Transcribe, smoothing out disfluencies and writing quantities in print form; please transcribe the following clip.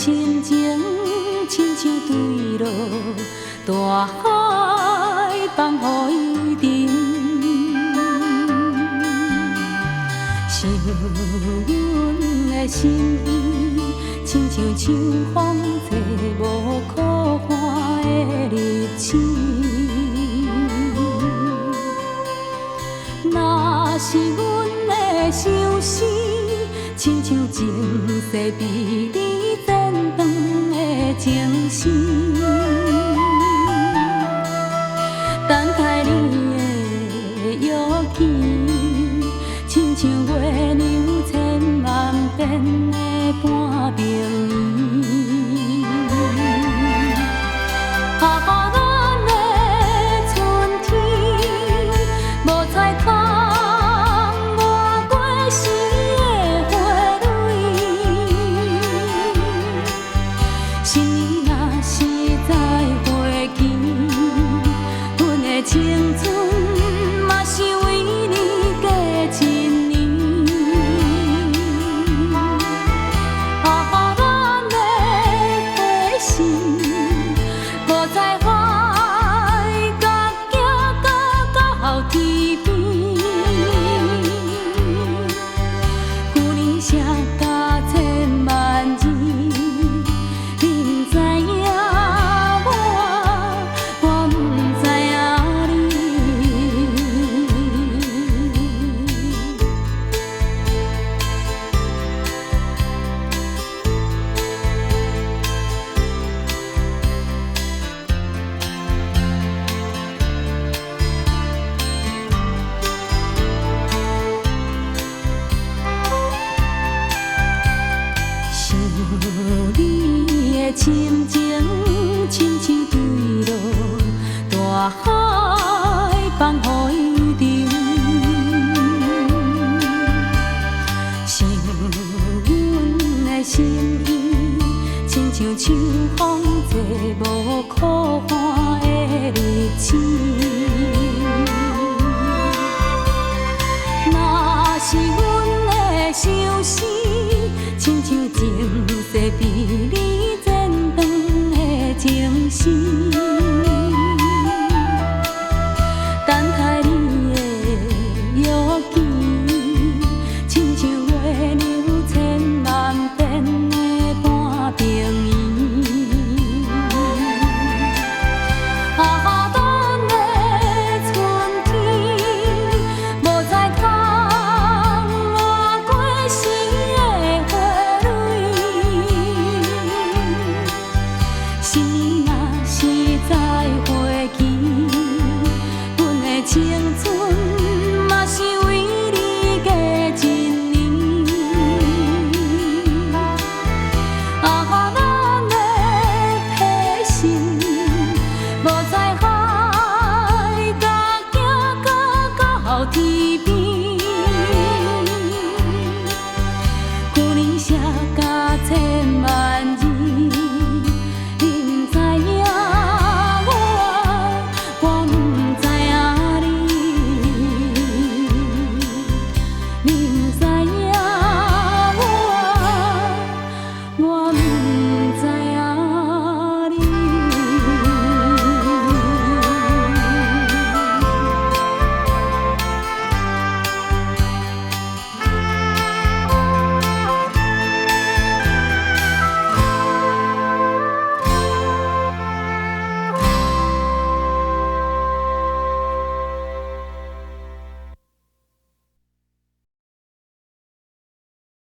亲情，亲像对落大海，放予伊沉。想阮的心意，亲像秋风吹无可看的日子。若是阮的相思，亲像前世比你剪断的情丝，等待你的约期，亲像月亮千万遍的半平圆。啊，咱的春天，无彩空换过时的花蕊。新年若是再回去，阮的青春嘛是为你过一年。啊，咱的花心，无在海角行到天边。旧年写甲千万字，你不知影我不知影想你的亲情，亲像对落大海，放予伊沉。想阮的心意，亲像秋风吹无可看的日子。若是阮的相思，亲像前世比你剪断的情丝，等待你的约期，亲像月亮千万遍的半平圆。啊，咱的春天，无在空换过时的花蕊。新年若是再回去，阮的青春嘛是为你过一年。啊，咱的披心，无在海角行到天边。